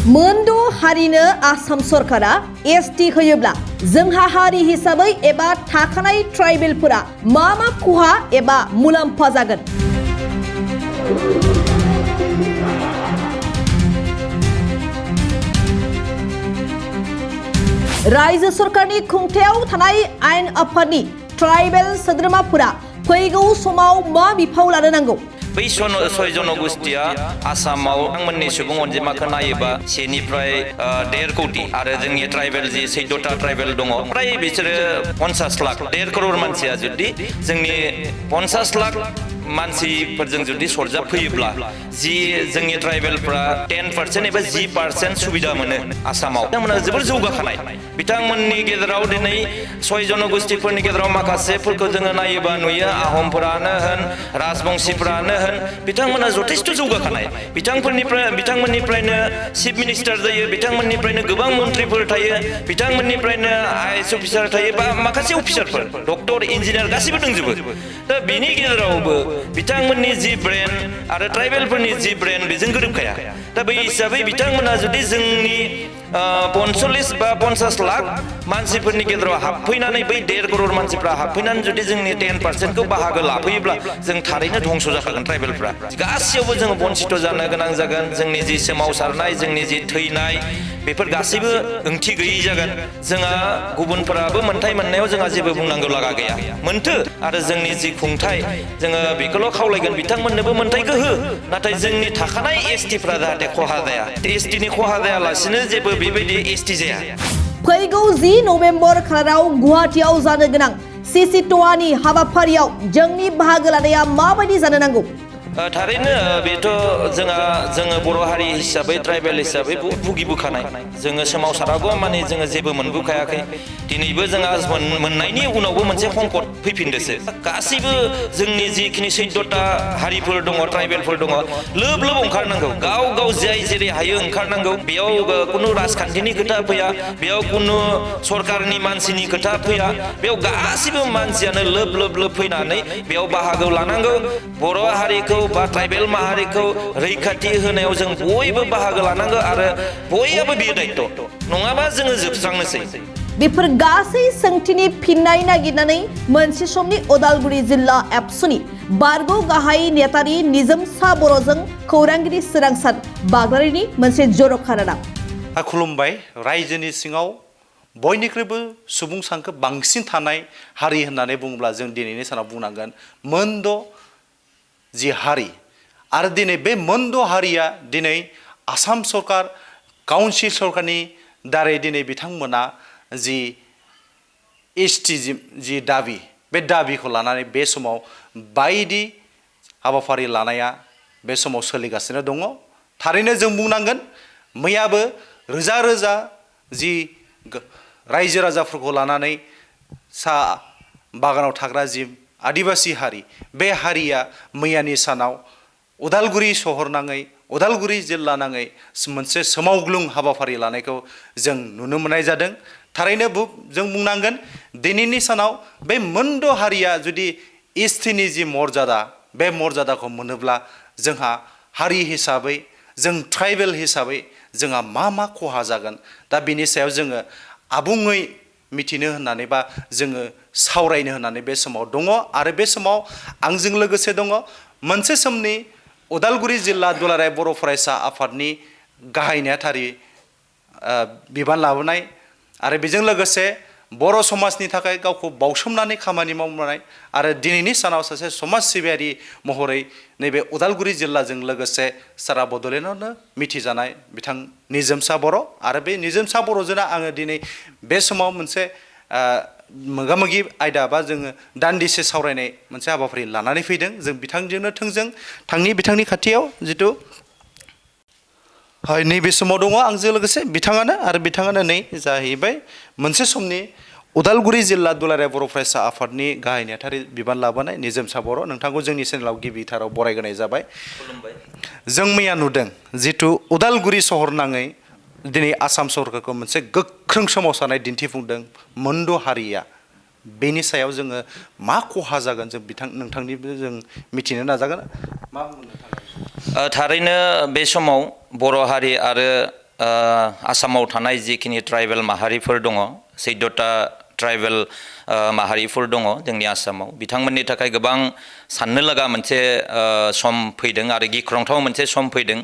मोनद' हारिनो आसाम सरकारा एसटि होयोब्ला जोंहा हारि हिसाबै एबा थाखानाय ट्राइबेलफोरा मा खहा एबा मुलाम्फा जागोन? रायजो सरकारनि खुंथायाव थानाय आयेन आफादनि ट्राइबेल सोद्रोमाफोरा फैगौ समाव मा बिफाव लानो नांगौ? बै सय जनगोष्ठीया आसामाव बिथांमोननि सुबुं अनजिमाखौ नायोबा 1.5 कोटि आरो जोंनि ट्राइबेल जि 14टा ट्राइबेल दङ फ्राय बिसोरो 50 लाख 1.5 करोड़ मानसिया जुदि जोंनि 50 लाख मानसिफोरजों जुदि सरजाबफैयोब्ला जि जोंनि ट्राइबेलफ्रा 10% एबा 10% सुबिदा मोनो आसामाव बिथांमोना जोबोर जौगाखानाय बिथांमोननि गेजेराव दिनै 6 जनगोष्ठीफोरनि गेजेराव माखासेफोरखौ जोङो नायोबा नुयो आहमफोरानो होन राजबंशीफोरानो होन बिथांमोना जथेस्थ जौगाखानाय बिथांमोननिफ्रायनो चिफ मिनिस्टार जायो बिथांमोननिफ्रायनो गोबां मन्त्रिफोर थायो बिथांमोननिफ्रायनो आइएएस अफिसार थायो बा माखासे अफिसारफोर डक्टर इन्जिनियार गासिबो दंजोबो दा बेनि गेजेरावबो बिथांमोननि जि ब्रेन आरो ट्राइबेलफोरनि जि ब्रेन बेजों गोरोबखाया दा बै हिसाबै बिथांमोना जुदि जोंनि 45 बा 50 लाख मानसिफोरनि गेजेराव हाबफैनानै बै 1.5 करोड़ मानसिफ्रा हाबफैनानै जुदि जोंनि 10% खौ बाहागो लाफैयोब्ला जों थारैनो धंस जाखागोन ट्राइबेलफ्रा गासैयावबो जोङो बन्सित जानो गोनां जागोन जोंनि जि सोमावसारनाय जोंनि जि थैनाय बेफोर गासैबो ओंथि गैयै जागोन जोंहा गुबुनफोराबो मोनथाय मोननायाव जोंहा जेबो बुंनांगौ लागा गैया मोनथो आरो जोंनि जि खुंथाय जोङो बेखौल' खावलायगोन बिथांमोननोबो मोनथायखौ हो नाथाय जोंनि थाखानाय एसटिफ्रा जाहाथे खहा जाया एसटिनि खहा जायालासिनो जेबो बेबायदि एसटि जाया फैगौ 10 नभेम्बर खालाराव गुवाहाटीआव जानो गोनां CCTOAनि हाबाफारियाव जोंनि बाहागो लानाया माबायदि जानो नांगौ? थारैनो बेथ' जोङो बर' हारि हिसाबै ट्राइबेल हिसाबै बहुत भुगिबोखानाय जोङो सोमावसारागौ माने जोङो जेबो मोनबोखायाखै दिनैबो जोंहा मोननायनि उनावबो मोनसे संकट फैफिनदोसो गासैबो जोंनि जिखिनि 14टा हारिफोर दङ ट्राइबेलफोर दङ लोब लोब ओंखारनांगौ गाव जाय जेरै हायो ओंखारनांगौ बेयाव कुनु राजखान्थिनि खोथा फैया बेयाव कुनु सरकारनि मानसिनि खोथा फैया बेयाव गासैबो मानसियानो लोब फैनानै बेयाव बाहागो लानांगौ बर' हारिखौ बा ट्राइबेल माहारिखौ रैखाथि होनायाव जों बयबो बाहागो लानांगौ आरो बयहाबो बेयो दायित्व नङाबा जोङो जोबस्रांनोसै बेफोर गासै सोंथिनि फिननाय नागिरनानै मोनसे समनि उदालगुरि जिल्ला एबसुनि बारग' गाहाय नेतारि निजोमसा बर'जों खौरांगिरि सोरांसार बाग्लारिनि मोनसे जर'खा रादाब खुलुमबाय रायजोनि सिङाव बयनिख्रुइबो सुबुं सानखो बांसिन थानाय हारि होननानै बुङोब्ला जों दिनैनि सानाव बुंनांगोन मोनद' जि हारि आरो दिनै बे मोनद' हारिया दिनै आसाम सरकार काउन्सिल सरकारनि दारै दिनै बिथांमोना जि एसटि जि दाबि बे दाबिखौ लानानै बे समाव बायदि हाबाफारि लानाया बे समाव सोलिगासिनो दङ थारैनो जों बुंनांगोन मैयाबो रोजा जि रायजो राजाफोरखौ लानानै सा बागानाव थाग्रा जि आदिबासि हारि बे हारिया मैयानि सानाव उदालगुरि सहर नाङै उदालगुरि जिल्ला नाङै मोनसे सोमावग्लुं हाबाफारि लानायखौ जों नुनो मोननाय जादों थारैनो जों बुंनांगोन दिनैनि सानाव बे मोनद' हारिया जुदि एसटिनि जि मर्यादा बे मर्यादाखौ मोनोब्ला जोंहा हारि हिसाबै जों ट्राइबेल हिसाबै जोंहा मा खहा जागोन दा बिनि सायाव जोङो आबुङै मिथिनो होननानै बा जोङो सावरायनो होननानै बे समाव दङ आरो बे समाव आंजों लोगोसे दङ मोनसे समनि उदालगुरि जिल्ला दुलाराय बर' फरायसा आफादनि गाहाय नेहाथारि बिबान लाबोनाय आरो बेजों लोगोसे बर' समाजनि थाखाय गावखौ बावसोमनानै खामानि मावनाय आरो दिनैनि सानाव सासे समाज सिबियारि महरै नैबे उदालगुरि जिल्लाजों लोगोसे सारा बड'लेण्डआवनो मिथिजानाय बिथां निजोमसा बर' आरो बे निजोमसा बर'जों आङो दिनै बे समाव मोनसे मोगामोगि आयदा बा जोङो दान्दिसे सावरायनाय मोनसे हाबाफारि लानानै फैदों जों बिथांजोंनो थोंजों बिथांनि खाथियाव जिथु नैबे समाव दङ आंजों लोगोसे बिथाङानो नै जाहैबाय मोनसे समनि उदालगुरि जिल्ला दुलाराय बर' फरायसा आफादनि गाहाय नेहाथारि बिबान लाबोनाय निजोमसा बर' नोंथांखौ जोंनि चेनेलाव गिबिथाराव बरायग्रोनाय जाबाय जों मैया नुदों जिथु उदालगुरि सहर नाङै दिनै आसाम सरकारखौ मोनसे गोख्रों सोमावसारनाय दिन्थिफुंदों मोनद' हारिया बेनि सायाव जोङो मा खहा जागोन जों नोंथांनिबो जों मिथिनो नाजागोन मा बुंनो नोंथाङा थारैनो बे समाव बर' हारि आरो आसामाव थानाय जिखिनि ट्राइबेल माहारिफोर दङ 14टा ट्राइबेल माहारिफोर दङ जोंनि आसामाव बिथांमोननि थाखाय गोबां साननो लागा मोनसे सम फैदों आरो गिख्रंथाव मोनसे सम फैदों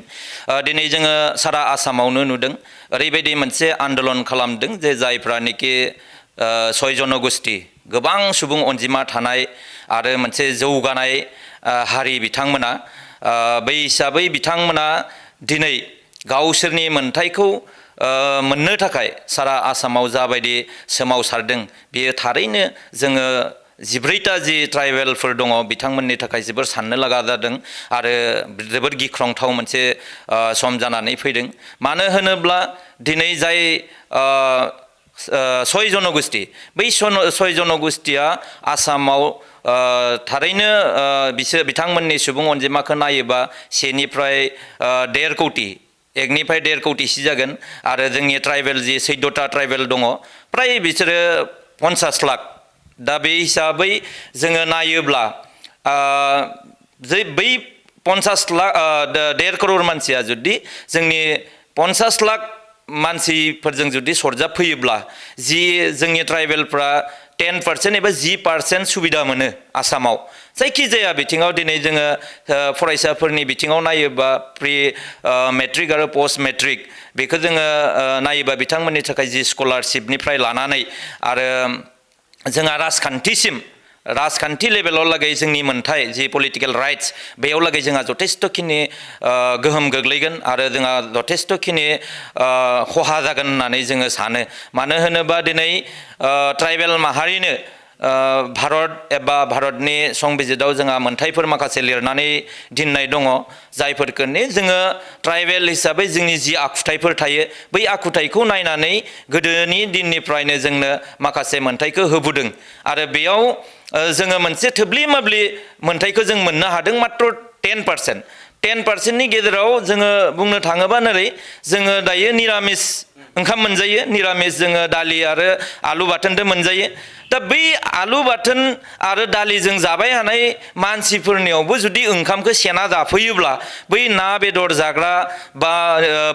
दिनै जोङो सारा आसामावनो नुदों ओरैबायदि मोनसे आन्दोलन खालामदों जे जायफ्रानोखि 6 जनगोष्ठी गोबां सुबुं अनजिमा थानाय आरो मोनसे जौगानाय हारि बिथांमोना बै हिसाबै बिथांमोना दिनै गावसोरनि मोनथायखौ मोननो थाखाय सारा आसामाव जाबायदि सोमावसारदों बेयो थारैनो जोङो 14टा जि ट्राइबेलफोर दङ बिथांमोननि थाखाय जोबोर साननो लागा जादों आरो जोबोर गिख्रंथाव मोनसे सम जानानै फैदों मानो होनोब्ला दिनै जाय 6 जनगोष्ठी बै 6 जनगोष्ठीया आसामाव थारैनो बिथांमोननि सुबुं अनजिमाखौ नायोबा 1 निफ्राय 1.5 कोटि 1 निफ्राय 1.5 कोटिसो जागोन आरो जोंनि ट्राइबेल जि 14टा ट्राइबेल दङ प्राय बिसोरो 50 लाख दा बे हिसाबै जोङो नायोब्ला जे बै 50 लाख 1.5 करोड़ मानसिया जुदि जोंनि 50 लाख मानसिफोरजों जुदि सरजाबफैयोब्ला जि जोंनि ट्राइबेलफ्रा 10% एबा 10% सुबिदा मोनो आसामाव जायखिजाया बिथिङाव दिनै जोङो फरायसाफोरनि बिथिङाव नायोबा प्रि मेट्रिक आरो पोस्ट मेट्रिक बेखौ जोङो नायोबा बिथांमोननि थाखाय जि स्कलारशिपनिफ्राय लानानै आरो जोंहा राजखान्थि लेभेलाव लागै जोंनि मोनथाय जि पलिटिकेल राइट्स बेयाव लागै जोंहा जथेस्थखिनि गोहोम गोग्लैगोन आरो जोंहा जथेस्थखिनि खहा जागोन होननानै जोङो सानो मानो होनोबा दिनै ट्राइबेल माहारिनो भारत एबा भारतनि संबिजिताव जोंहा मोनथायफोर माखासे लिरनानै दोननाय दङ जायफोरखौनो जोङो ट्राइबेल हिसाबै जोंनि जि आखुथायफोर थायो बै आखुथायखौ नायनानै गोदोनि दिननिफ्रायनो जोंनो माखासे मोनथायखौ होबोदों आरो बेयाव जोङो मोनसे थोब्लि माब्लि मोनथायखौ जों मोननो हादों मात्र 10% नि गेजेराव जोङो बुंनो थाङोबा नोरै जोङो दायो निरामिस ओंखाम मोनजायो निरामिस जोङो दालि आरो आलु बाथोनजों मोनजायो दा बै आलु बाथोन आरो दालिजों जाबाय हानाय मानसिफोरनियावबो जुदि ओंखामखौ सेना जाफैयोब्ला बै ना बेदर जाग्रा बा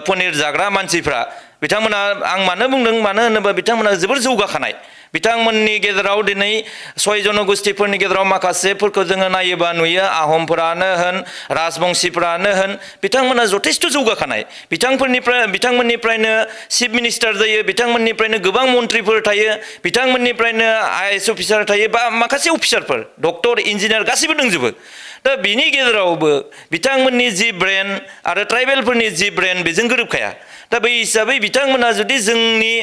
पनिर जाग्रा मानसिफ्रा बिथांमोना आं मानो बुंदों मानो होनोबा बिथांमोना जोबोर जौगाखानाय बिथांमोननि गेजेराव दिनै 6 जनगोष्ठीफोरनि गेजेराव माखासेफोरखौ जोङो नायोबा नुयो आहमफोरानो होन राजबंशीफोरानो होन बिथांमोना जथेस्थ जौगाखानाय बिथांमोननिफ्रायनो चिफ मिनिस्टार जायो बिथांमोननिफ्रायनो गोबां मन्थ्रिफोर थायो बिथांमोननिफ्रायनो आइएएस अफिसार थायो बा माखासे अफिसारफोर डक्टर इन्जिनियार गासैबो दंजोबो दा बिनि गेजेरावबो बिथांमोननि जि ब्रेन आरो ट्राइबेलफोरनि जि ब्रेन बेजों गोरोबखाया दा बै हिसाबै बिथांमोना जुदि जोंनि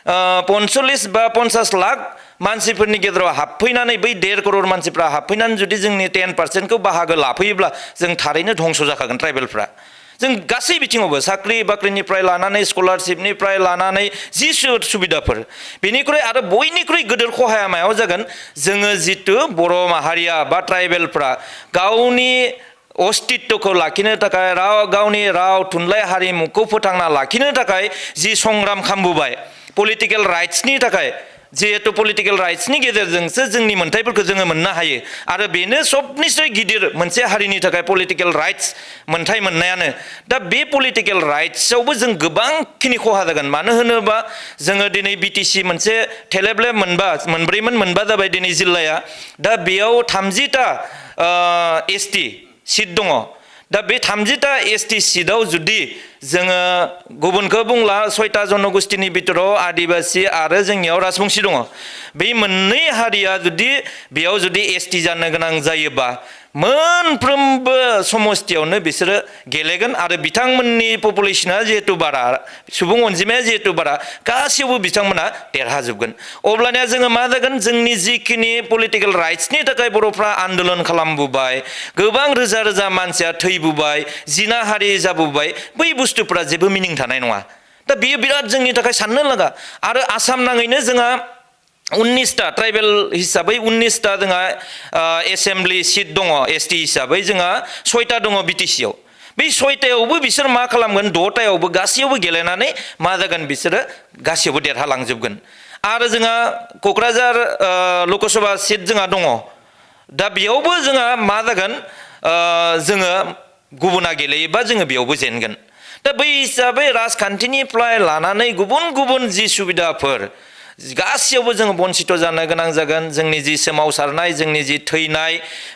45 बा 50 लाख मानसिफोरनि गेजेराव हाबफैनानै बै 1.5 करोड़ मानसिफ्रा हाबफैनानै जुदि जोंनि 10%खौ बाहागो लाफैयोब्ला जों थारैनो धंस जाखागोन ट्राइबेलफ्रा जों गासै बिथिङावबो साख्रि बाख्रिनिफ्राय लानानै स्कलारशिपनिफ्राय लानानै जि सुबिदाफोर बेनिख्रुइ आरो बयनिख्रुइ गिदिर खहाया मायाव जागोन जोङो जितु बर' माहारिया बा ट्राइबेलफ्रा गावनि अस्तित्वखौ लाखिनो थाखाय गावनि राव थुनलाइ हारिमुखौ फोथांना लाखिनो थाखाय जि संग्राम खालामबोबाय पलिटिकेल राइट्सनि थाखाय जिहेतु पलिटिकेल राइट्सनि गेजेरजोंसो जोंनि मोनथायफोरखौ जोङो मोननो हायो आरो बेनो सबनिफ्राय गिदिर मोनसे हारिनि थाखाय पलिटिकेल राइट्स मोनथाय मोननायानो दा बे पलिटिकेल राइट्सआवबो जों गोबांखिनि खहा जागोन मानो होनोबा जोङो दिनै बिटिसि मोनसे थेलेबलेब मोनबा जाबाय दिनै जिल्लाया दा बेयाव 30टा एसटि सिट दङ दा बे 30टा एसटि सिटआव जुदि जोङो गुबुनखौ बुंला 6टा जनगोष्ठीनि बिथोराव आदिबासी आरो जोंनियाव राजबंशी दङ बे मोननै हारिया जुदि बेयाव जुदि एसटि जानो गोनां जायोबा मोनफ्रोमबो समस्थियावनो बिसोरो गेलेगोन आरो बिथांमोननि पपुलेशना जिहेतु बारा सुबुं अनजिमाया जिहेतु बारा गासैयावबो बिथांमोना देरहाजोबगोन अब्लानिया जोङो मा जागोन जोंनि जिखिनि पलिटिकेल राइट्सनि थाखाय बर'फ्रा आन्दोलन खालामबोबाय गोबां रोजा रोजा मानसिया थैबोबाय जिनाहारि जाबोबाय बै बुस्थुफोरा जेबो मिनिं थानाय नङा दा बेयो बिराद जोंनि थाखाय साननो लागा आरो आसाम नाङैनो जोंहा 19टा ट्राइबेल हिसाबै 19टा जोंहा एसेम्बलि सिट दङ एसटि हिसाबै जोंहा 6टा दङ बिटिसिआव बै 6टायावबो बिसोर मा खालामगोन 6टायावबो गासैयावबो गेलेनानै मा जागोन बिसोरो गासैयावबो देरहालांजोबगोन आरो जोंहा क'क्राझार लकसभा सिट जोंहा दङ दा बेयावबो जोंहा मा जागोन जोङो गुबुना गेलेयोबा जोङो बेयावबो जेनगोन दा बै हिसाबै राजखान्थिनिफ्राय लानानै गुबुन गुबुन जि सुबिदाफोर गासैयावबो जोङो बन्सित जानो गोनां जागोन जोंनि जि सोमावसारनाय जोंनि जि थैनाय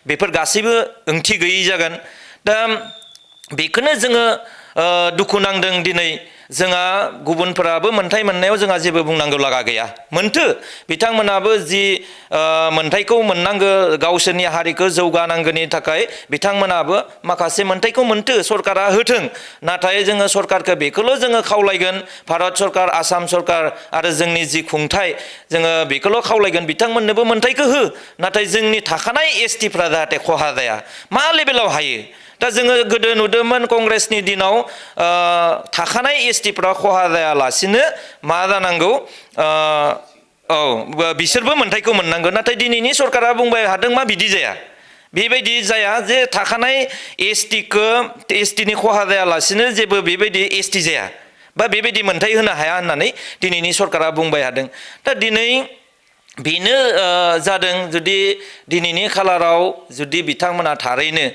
बेफोर गासैबो ओंथि गैयै जागोन दा बेखौनो जोङो दुखु नांदों दिनै जोंहा गुबुनफोराबो मोनथाय मोननायाव जोंहा जेबो बुंनांगौ लागा गैया मोनथो बिथांमोनाबो जि मोनथायखौ मोननांगौ गावसोरनि हारिखौ जौगानांगौनि थाखाय बिथांमोनाबो माखासे मोनथायखौ मोनथो सरकारा होथों नाथाय जोङो सरकारखौ बेखौल' जोङो खावलायगोन भारत सरकार आसाम सरकार आरो जोंनि जि खुंथाय जोङो बेखौल' खावलायगोन बिथांमोननोबो मोनथायखौ हो नाथाय जोंनि थाखानाय एसटिफ्रा जाहाथे खहा जाया मा लेभेलाव हायो दा जोङो गोदो नुदोंमोन कंग्रेसनि दिनाव थाखानाय एसटिफ्रा खहा जायालासिनो मा जानांगौ औ बिसोरबो मोनथायखौ मोननांगौ नाथाय दिनैनि सरकारा बुंबाय हादों मा बिदि जाया बेबायदि जाया जे थाखानाय एसटिनि खहा जायालासिनो जेबो बेबायदि एसटि जाया बा बेबायदि मोनथाय होनो हाया होननानै दिनैनि सरकारा बुंबाय हादों दा दिनै बेनो जादों जुदि दिनैनि खालाराव जुदि बिथांमोना थारैनो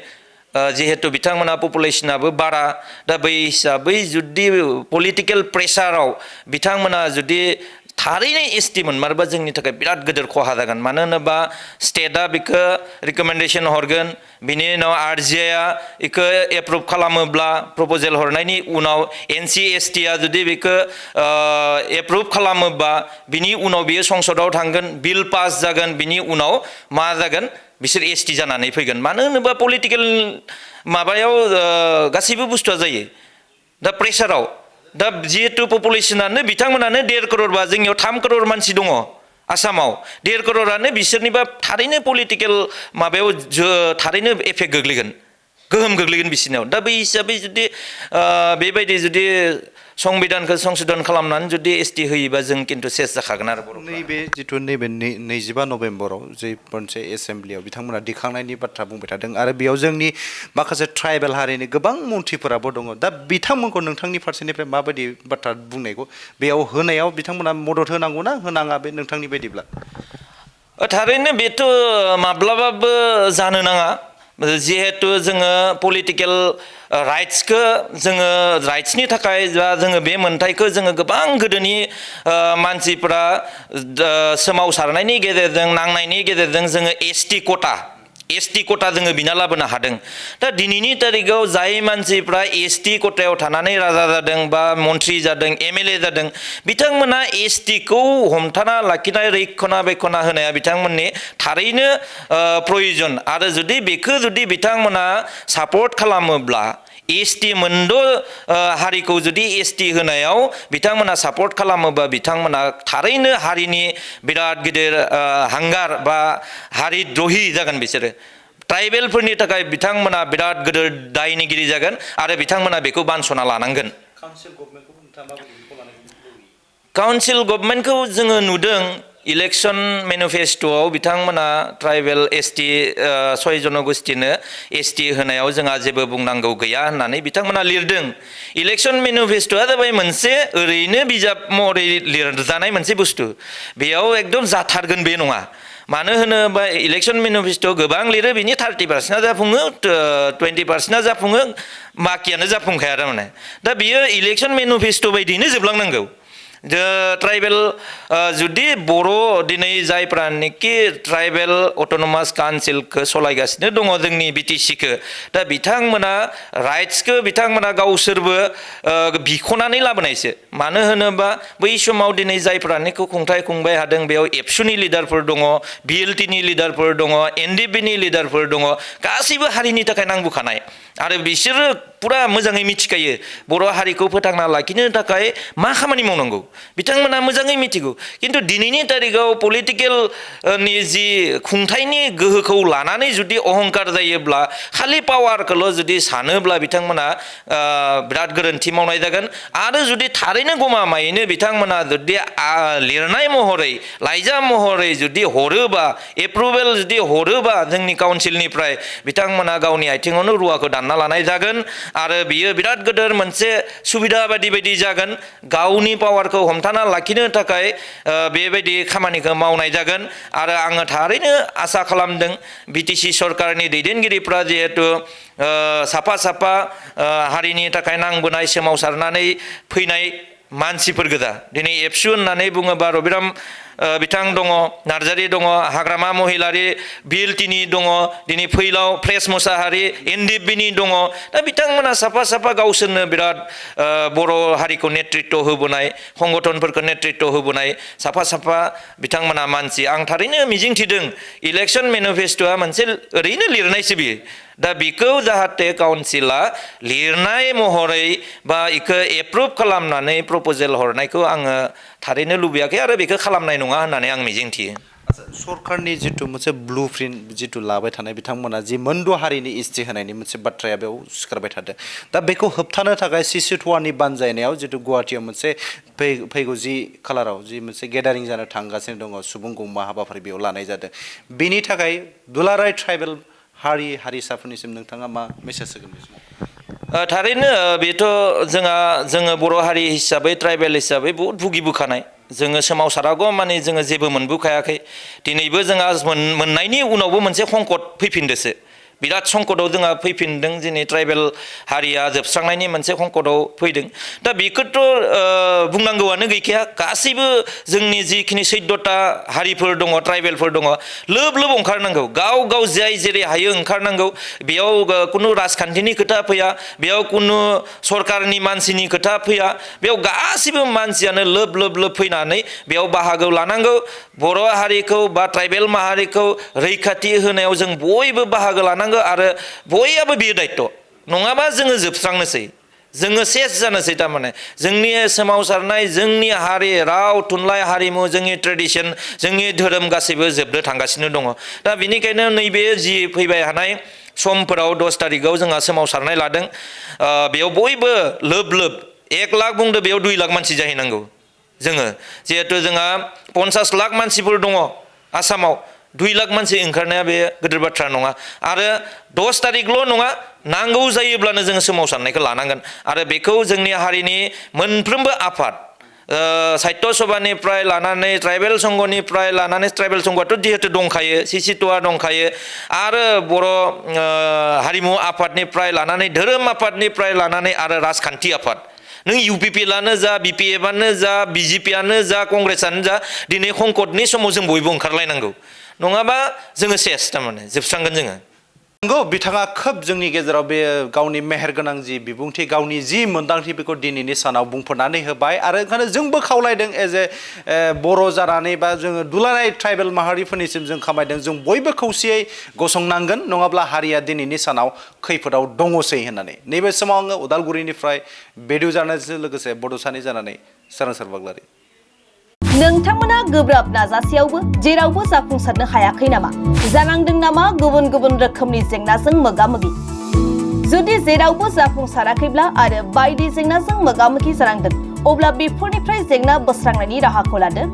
जिहेतु बिथांमोना पपुलेसनाबो बारा दा बै हिसाबै जुदि पलिटिकेल प्रेसाराव बिथांमोना जुदि थारैनो एसटि मोनमारोबा जोंनि थाखाय बिराद गिदिर खहा जागोन मानो होनोबा स्टेटआ बेखौ रिकमेन्डेसन हरगोन बिनि उनाव आरजिआइआ बेखौ एप्रुभ खालामोब्ला प्रपजेल हरनायनि उनाव NC/STआ जुदि बेखौ एप्रुभ खालामोबा बिनि उनाव बियो संसदाव थांगोन बिल पास जागोन बिनि उनाव मा जागोन बिसोर एसटि जानानै फैगोन मानो होनोबा पलिटिकेल माबायाव गासैबो बुस्थुआ जायो दा प्रेसाराव दा जिहेतु पपुलेसनानो बिथांमोनानो 1.5 करोड़ बा जोंनियाव 3 करोड़ मानसि दङ आसामाव 1.5 करोड़ानो बिसोरनिबा थारैनो पलिटिकेल माबायाव थारैनो एफेक्ट गोग्लैगोन गोहोम गोग्लैगोन बिसोरनाव दा बै हिसाबै जुदि बेबायदि जुदि संबिधानखौ संशोधन खालामनानै जुदि एसटि होयोबा जों किन्तु सेस जाखागोन आरो बर' नैबे जिथु नैबे 25 नभेम्बराव जे मोनसे एसेम्ब्लियाव बिथांमोना दिखांनायनि बाथ्रा बुंबाय थादों आरो बेयाव जोंनि माखासे ट्राइबेल हारिनि गोबां मन्थ्रिफोराबो दङ दा बिथांमोनखौ नोंथांनि फारसेनिफ्राय माबायदि बाथ्रा बुंनायखौ बेयाव होनायाव बिथांमोना मदद होनांगौ ना होनाङा बे नोंथांनि बायदिब्ला थारैनो बेथ' माब्लाबाबो जानो नाङा जिहेतु जोङो पलिटिकेल राइट्सखौ जोङो राइट्सनि थाखाय जोङो बे मोनथायखौ जोङो गोबां गोदोनि मानसिफ्रा सोमावसारनायनि गेजेरजों नांनायनि गेजेरजों जोङो एसटि कोटा जोङो बिना लाबोनो हादों दा दिनैनि तारिखाव जाय मानसिफ्रा एसटि कोटायाव थानानै राजा जादों बा मन्थ्रि जादों एमएलए जादों बिथांमोना एसटिखौ हमथाना लाखिनाय रैखना बेखना होनाया बिथांमोननि थारैनो प्रयोजन आरो जुदि बेखौ जुदि बिथांमोना सापर्ट खालामोब्ला एसटि मोनद' हारिखौ जुदि एसटि होनायाव बिथांमोना सापर्ट खालामोबा बिथांमोना थारैनो हारिनि बिराद गिदिर हांगार बा हारि द्रहि जागोन बिसोरो ट्राइबेलफोरनि थाखाय बिथांमोना बिराद गिदिर दायनिगिरि जागोन आरो बिथांमोना बेखौ बानस'ना लानांगोन काउन्सिल गभर्नमेन्टखौ जोङो नुदों इलेक्शन मेनिफेस्ट'आव बिथांमोना ट्राइबेल एसटि 6 जनगोष्ठीनो एसटि होनायाव जोंहा जेबो बुंनांगौ गैया होननानै बिथांमोना लिरदों इलेक्शन मेनिफेस्ट'आ जाबाय मोनसे ओरैनो बिजाब महरै लिरजानाय मोनसे बुस्थु बेयाव एकदम जाथारगोन बे नङा मानो होनोबा इलेक्शन मेनिफेस्ट'आव गोबां लिरो बिनि 30% जाफुङो 20% जाफुङो बाखियानो जाफुंखाया थारमाने दा बियो इलेक्शन मेनिफेस्ट' बायदियैनो जोबलांनांगौ ट्राइबेल जुदि बर' दिनै जायफ्रानोखि ट्राइबेल अट'नमास काउन्सिलखौ सलायगासिनो दङ जोंनि बिटिसिखौ दा बिथांमोना राइट्सखौ बिथांमोना गावसोरबो बिख'नानै लाबोनायसो मानो होनोबा बै समाव दिनै जायफ्रानोखि खुंथाय खुंबाय हादों बेयाव एबसुनि लिडारफोर दङ बिएलटिनि लिडारफोर दङ एनडिपिनि लिडारफोर दङ गासैबो हारिनि थाखाय नांबोखानाय आरो बिसोरो पुरा मोजाङै मिथिखायो बर' हारिखौ फोथांना लाखिनो थाखाय मा खामानि मावनांगौ बिथांमोना मोजाङै मिथिगौ किन्तु दिनैनि तारिखाव पलिटिकेलनि जि खुंथायनि गोहोखौ लानानै जुदि अहंकार जायोब्ला खालि पावारखौल' जुदि सानोब्ला बिथांमोना बिराद गोरोन्थि मावनाय जागोन आरो जुदि थारैनो गमामायैनो बिथांमोना जुदि लिरनाय महरै लाइजाम महरै जुदि हरोबा एप्रुभेल जुदि हरोबा जोंनि काउन्सिलनिफ्राय बिथांमोना गावनि आथिङावनो रुवाखौ दानना लानाय जागोन आरो बियो बिराद गोदोर मोनसे सुबिदा बायदि जागोन गावनि पावारखौ हमथाना लाखिनो थाखाय बेबायदि खामानिखौ मावनाय जागोन आरो आङो थारैनो आसा खालामदों बिटिसि सरकारनि दैदेनगिरिफ्रा जिहेतु साफा हारिनि थाखाय नांबोनाय सोमावसारनानै फैनाय मानसिफोर गोजा दिनै एबसु होननानै बुङोबा रबिराम बिथां दङ नार्जारि दङ हाग्रामा महिलारि बिएलटिनि दङ दिनै फैलाव प्रेस मुसाहारि एनडिएफबिनि दङ दा बिथांमोना साफा गावसोरनो बिराद बर' हारिखौ नेतृत्व होबोनाय संगठनफोरखौ नेतृत्व होबोनाय साफा बिथांमोना मानसि आं थारैनो मिजिंथिदों इलेक्सन मेनिफेस्ट'आ मोनसे ओरैनो लिरनायसो बियो दा बेखौ जाहाथे काउन्सिला लिरनाय महरै बा इखौ एप्रुभ खालामनानै प्रप'जेल हरनायखौ आङो थारैनो लुबैयाखै आरो बेखौ खालामनाय नङा होननानै आं मिजिंथियो सरकारनि जिथु मोनसे ब्लुप्रिन्ट जिथु लाबाय थानाय बिथांमोना जि मोनद' हारिनि एसटि होनायनि मोनसे बाथ्राया बेयाव सिखारबाय थादों दा बेखौ होबथानो थाखाय CCTOAनि बानजायनायाव जिथु गुवाहाटियाव मोनसे फैगौ 10 खालाराव जि मोनसे गेदारिं जानो थांगासिनो दङ सुबुं गौमा हाबाफारि बेयाव लानाय जादों बेनि थाखाय दुलाराय ट्राइबेल हारिसाफोरनिसिम नोंथाङा मा मेसेज होगोन बे समाव थारैनो बेथ' जोङो बर' हारि हिसाबै ट्राइबेल हिसाबै बहुत भुगिबोखानाय जोङो सोमावसारागौ माने जोङो जेबो मोनबोखायाखै दिनैबो जोंहा मोननायनि उनावबो मोनसे संकट फैफिनदोसो बिराद संकटआव जोंहा फैफिनदों दिनै ट्राइबेल हारिया जोबस्रांनायनि मोनसे संकटआव फैदों दा बेखौथ' बुंनांगौआनो गैखाया गासैबो जोंनि जिखिनि 14टा हारिफोर दङ ट्राइबेलफोर दङ लोब ओंखारनांगौ गाव जाय जेरै हायो ओंखारनांगौ बेयाव कुनु राजखान्थिनि खोथा फैया बेयाव कुनु सरकारनि मानसिनि खोथा फैया बेयाव गासैबो मानसियानो लोब फैनानै बेयाव बाहागो लानांगौ बर' हारिखौ बा ट्राइबेल माहारिखौ रैखाथि होनायाव जों बयबो बाहागो लानांगौ आरो बयहाबो बियो दायित्व नङाबा जोङो जोबस्रांनोसै जोङो सेस जानोसै तारमाने जोंनि सोमावसारनाय जोंनि हारि राव थुनलाइ हारिमु जोंनि ट्रेडिशन जोंनि धोरोम गासैबो जोबनो थांगासिनो दङ दा बेनिखायनो नैबे जि फैबाय थानाय समफोराव 10 तारिखआव जोंहा सोमावसारनाय लादों बेयाव बयबो लोब 1 लाख बुंदो बेयाव 2 लाख मानसि जाहैनांगौ जोङो जिहेतु जोंहा 50 लाख मानसिफोर दङ आसामाव 2 लाख मानसि ओंखारनाया बे गिदिर बाथ्रा नङा आरो 10 तारिखल' नङा नांगौ जायोब्लानो जोङो सोमावसारनायखौ लानांगोन आरो बेखौ जोंनि हारिनि मोनफ्रोमबो आफाद साहित्य सभानिफ्राय लानानै ट्राइबेल संघनिफ्राय लानानै ट्राइबेल संघआथ' जिहेतु दंखायो CCTOA दंखायो आरो बर' हारिमु आफादनिफ्राय लानानै धोरोम आफादनिफ्राय लानानै आरो राजखान्थि आफाद नों UPPLआनो जा BPFआनो जा BJPआनो जा कंग्रेसआनो जा दिनै संकटनि समाव जों बयबो ओंखारलायनांगौ नङाबा जोङो सेस तारमाने जोबस्रांगोन जोङो नंगौ बिथाङा खोब जोंनि गेजेराव बे गावनि मेहेरगोनां जि बिबुंथि गावनि जि मोन्दांथि बेखौ दिनैनि सानाव बुंफोरनानै होबाय आरो ओंखायनो जोंबो खावलायदों एज ए बर' जानानै बा जोङो दुलाराय ट्राइबेल माहारिफोरनिसिम जों खामायदों जों बयबो खौसेयै गसंनांगोन नङाब्ला हारिया दिनैनि सानाव खैफोदाव दङसै होननानै नैबे समाव आङो उदालगुरिनिफ्राय बेदु जानायजों लोगोसे बड'सानि जानानै सोरांसार बाग्लारि नोंथांमोना गोब्राब नाजासेयावबो जेरावबो जाफुंसारनो हायाखै नामा जानांदों नामा गुबुन रोखोमनि जेंनाजों मोगा-मोगि जुदि जेरावबो जाफुंसाराखैब्ला आरो बायदि जेंनाजों मोगा-मोगि जानांदों अब्ला बेफोरनिफ्राय जेंना बोस्रांनायनि राहाखौ लादो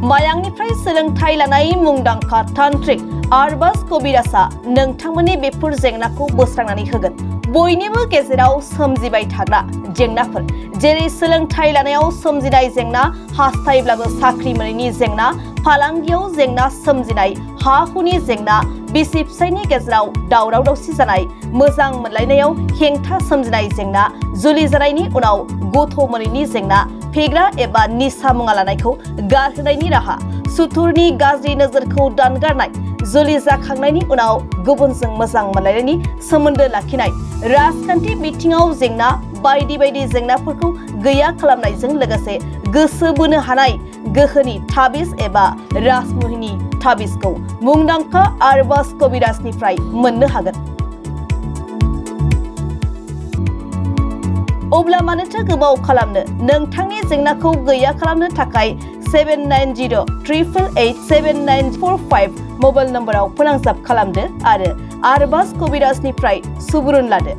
मायांनिफ्राय सोलोंथाइ लानाय मुंदांखा तान्त्रिक बर'ज कबिराजआ नोंथांमोननि बेफोर जेंनाखौ बोस्रांनानै होगोन बयनिबो गेजेराव सोमजिबाय थाग्रा जेंनाफोर जेरै सोलोंथाइ लानायाव सोमजिनाय जेंना हास्थायब्लाबो साख्रि मोनैनि जेंना फालांगियाव जेंना सोमजिनाय हा हुनि जेंना बिसि फिसायनि गेजेराव दावराव दावसि जानाय मोजां मोनलायनायाव हेंथा सोमजिनाय जेंना जुलि जानायनि उनाव गथ' मोनैनि जेंना फेग्रा एबा निसा मुवा लानायखौ गारहोनायनि राहा सुथुरनि गाज्रि नोजोरखौ दानगारनाय जुलि जाखांनायनि उनाव गुबुनजों मोजां मोनलायनायनि सोमोन्दो लाखिनाय राजखान्थि बिथिङाव जेंना बायदि जेंनाफोरखौ गैया खालामनायजों लोगोसे गोसो बोनो हानाय गोहोनि ताबिज एबा राजमुहिनि ताबिजखौ मुंदांखा बर'ज कबिराजनिफ्राय मोननो हागोन अब्ला मानोथो गोबाव खालामनो नोंथांनि जेंनाखौ गैया खालामनो थाखाय 7908887945 मबाइल नम्बराव फोनांजाब खालामदो आरो बर'ज कबिराजनिफ्राय सुबुरुन लादो